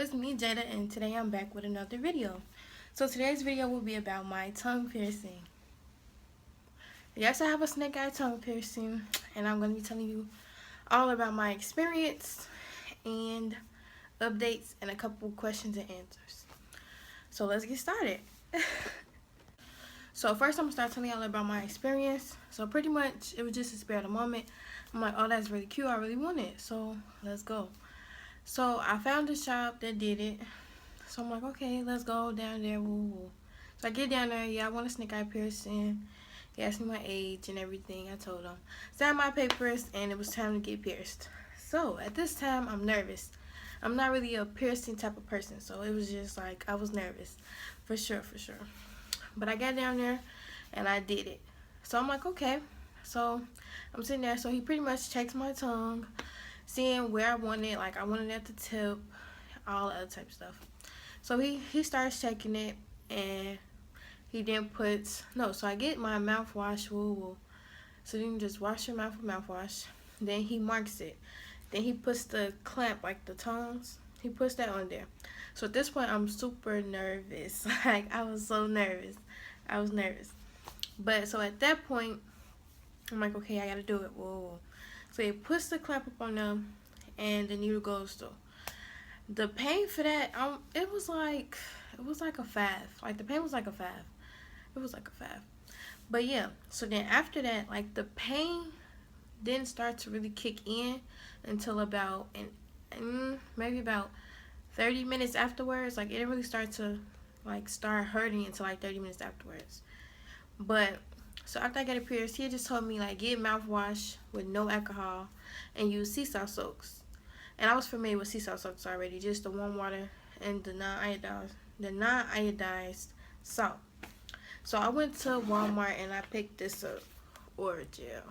it's me, Jada, and today I'm back with another video. So today's video will be about my tongue piercing. Yes, I have a snake eye tongue piercing, and I'm going to be telling you all about my experience and updates and a couple questions and answers. So let's get started. So first I'm going to start telling y'all about my experience. So pretty much it was just a spare of the moment. I'm like, oh, that's really cute. I really want it. So let's go. So I found a shop that did it. So I'm like, okay, let's go down there. Woo woo. So I get down there. Yeah, I want a snake eye piercing. He asked me my age and everything. I told him. Signed my papers, and it was time to get pierced. So at this time, I'm nervous. I'm not really a piercing type of person, so it was just like I was nervous, for sure, for sure. But I got down there, and I did it. So I'm like, okay. So I'm sitting there. So he pretty much checks my tongue, seeing where I want it. Like I want it at the tip, all the other type of stuff. So he starts checking it, and he then puts, no, so I get my mouthwash, woo woo. So then you just wash your mouth with mouthwash. Then he marks it. Then he puts the clamp, like the tongs, he puts that on there. So at this point, I'm super nervous. Like, I was so nervous. I was nervous. But so at that point, I'm like, okay, I gotta do it, woo woo. So he puts the clamp up on them, and the needle goes through. The pain for that, it was like a 5. Like the pain was like a 5. It was like a 5. But yeah, so then after that, like the pain didn't start to really kick in until about maybe about 30 minutes afterwards. Like it didn't really start hurting until like 30 minutes afterwards. But so after I got it pierced, he just told me like get mouthwash with no alcohol and use sea salt soaks. And I was familiar with sea salt soaks already, just the warm water and the non-iodized salt. So I went to Walmart and I picked this up, Orajel.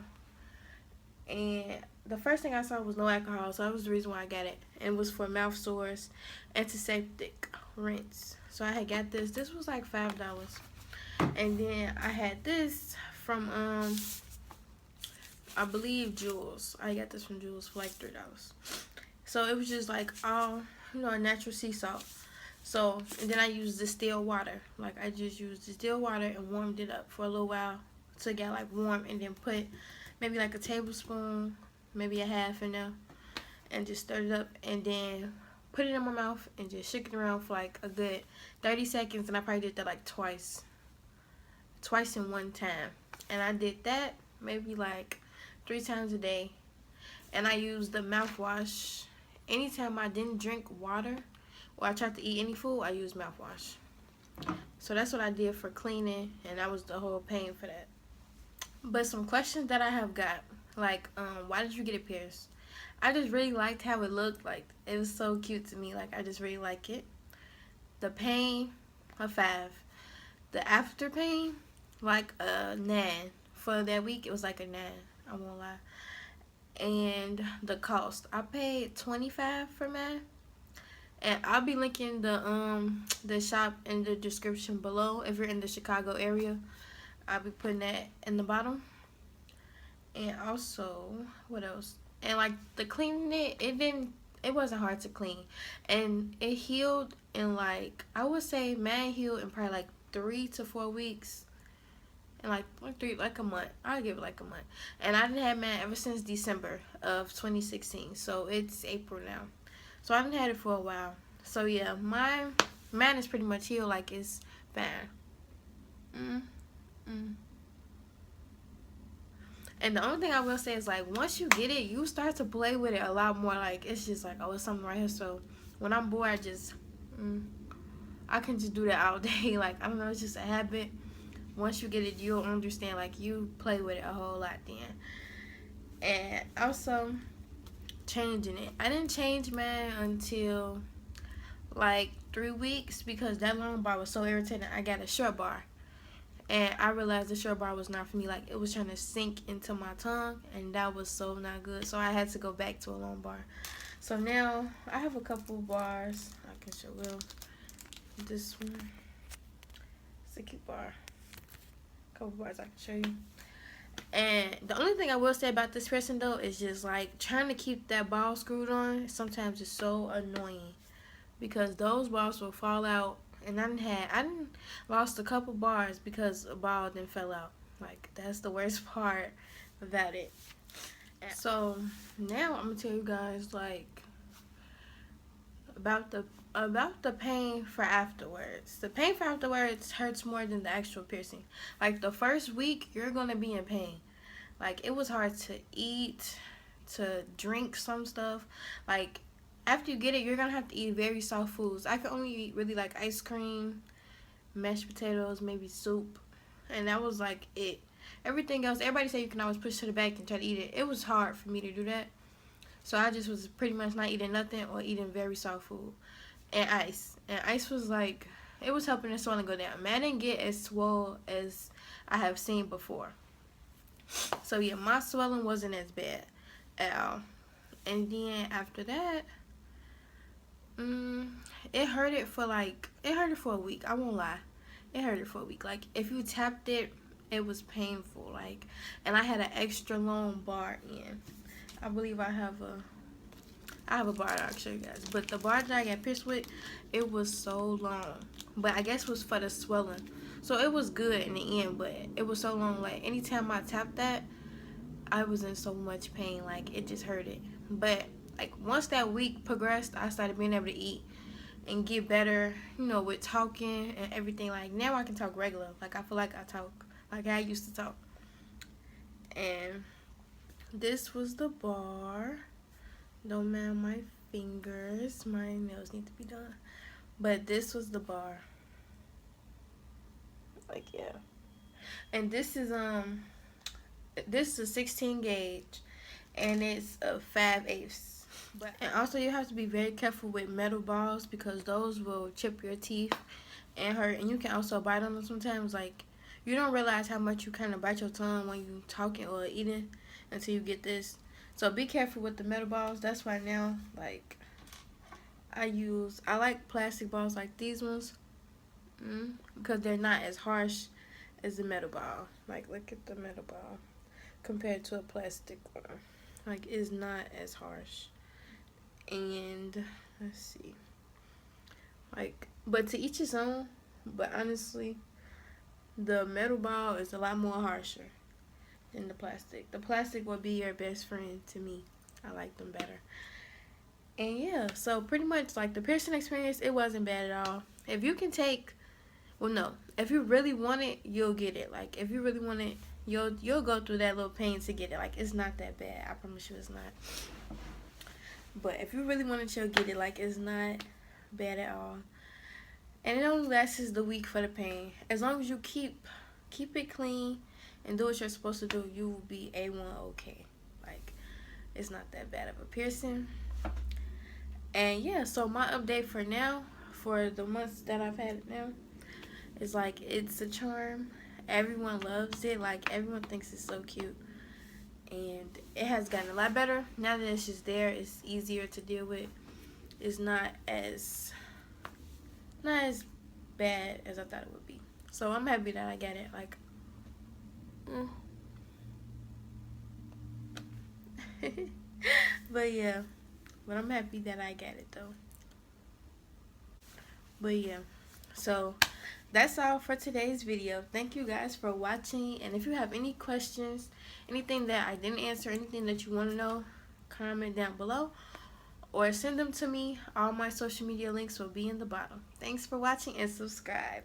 And the first thing I saw was no alcohol, so that was the reason why I got it. And it was for mouth sores, antiseptic, rinse. So I had got this. This was like $5. And then I had this from I believe Jules. I got this from Jules for like $3. So it was just like all, natural sea salt. So, and then I used distilled water. Like I just used distilled water and warmed it up for a little while to get like warm, and then put maybe like a tablespoon, maybe a half in there, and just stirred it up, and then put it in my mouth and just shook it around for like a good 30 seconds. And I probably did that like twice in one time. And I did that maybe like 3 times a day. And I used the mouthwash anytime I didn't drink water or I tried to eat any food. I used mouthwash. So that's what I did for cleaning, and that was the whole pain for that. But some questions that I have got, like, why did you get it pierced? I just really liked how it looked. Like, it was so cute to me. Like, I just really like it. The pain, a 5. The after pain, like a 9. For that week, it was like a 9. I won't lie. And the cost, I paid $25 for mine. And I'll be linking the shop in the description below. If you're in the Chicago area, I'll be putting that in the bottom. And also, what else? And like the cleaning it wasn't hard to clean, and it healed in like, I would say mine healed in probably like 3 to 4 weeks. And like a month. I'll give it like a month. And I didn't have mine ever since December of 2016. So it's April now. So I haven't had it for a while. So yeah, mine is pretty much healed. Like it's fine. And the only thing I will say is like once you get it, you start to play with it a lot more. Like it's just like, oh, it's something right here. So when I'm bored, I can just do that all day. Like I don't know, it's just a habit. Once you get it, you'll understand. Like you play with it a whole lot then. And also changing it. I didn't change mine until like 3 weeks because that long bar was so irritating. I got a short bar, and I realized the short bar was not for me. Like it was trying to sink into my tongue, and that was so not good. So I had to go back to a long bar. So now I have a couple bars I can show you. This one, it's a cute bar. Couple bars I can show you. And the only thing I will say about this piercing though is just like trying to keep that ball screwed on sometimes is so annoying, because those balls will fall out. And I didn't lost a couple bars because a ball then fell out. Like, that's the worst part about it. So now I'm gonna tell you guys, like, about the pain for afterwards. The pain for afterwards hurts more than the actual piercing. Like, the first week you're gonna be in pain. Like, it was hard to eat, to drink some stuff. Like, after you get it, you're gonna have to eat very soft foods. I could only eat really like ice cream, mashed potatoes, maybe soup, and that was like it. Everything else, everybody said you can always push to the back and try to eat it. It was hard for me to do that, so I just was pretty much not eating nothing or eating very soft food and ice. And ice was like, it was helping the swelling go down. Man, I didn't get as swole as I have seen before. So yeah, my swelling wasn't as bad at all. And then after that, it hurted for a week. I won't lie, it hurted for a week. Like, if you tapped it, it was painful. Like, and I had an extra long bar in. I believe I have a bar that I'll show you guys. But the bar that I got pierced with, it was so long. But I guess it was for the swelling. So it was good in the end, but it was so long. Like, anytime I tapped that, I was in so much pain. Like, it just hurted. But, like, once that week progressed, I started being able to eat and get better, with talking and everything. Like, now I can talk regular. Like, I feel like I talk like I used to talk. And this was the bar. Don't mind my fingers. My nails need to be done. But this was the bar. Like, yeah. And this is a 16 gauge, and it's a 5/8. And also, you have to be very careful with metal balls because those will chip your teeth and hurt. And you can also bite on them sometimes. Like, you don't realize how much you kind of bite your tongue when you talking or eating until you get this. So be careful with the metal balls. That's why now, like, I like plastic balls like these ones, because they're not as harsh as the metal ball. Like, look at the metal ball compared to a plastic one. Like, it's not as harsh. And let's see, like, but to each his own. But honestly, the metal ball is a lot more harsher than the plastic. The plastic will be your best friend to me. I like them better. And yeah, so pretty much, like, the piercing experience, it wasn't bad at all. If you can take, well, no, if you really want it, you'll get it. Like, if you really want it, you'll go through that little pain to get it. Like, it's not that bad. I promise you, it's not. But if you really want it, you'll get it. Like, it's not bad at all. And it only lasts the week for the pain. As long as you keep it clean and do what you're supposed to do, you will be A1 okay. Like, it's not that bad of a piercing. And yeah, so my update for now, for the months that I've had it now, is like, it's a charm. Everyone loves it. Like, everyone thinks it's so cute. And it has gotten a lot better. Now that it's just there, it's easier to deal with. It's not as bad as I thought it would be. So I'm happy that I got it. Like, but yeah, but I'm happy that I got it though. But yeah, so that's all for today's video. Thank you guys for watching. And if you have any questions, anything that I didn't answer, anything that you want to know, comment down below or send them to me. All my social media links will be in the bottom. Thanks for watching and subscribe.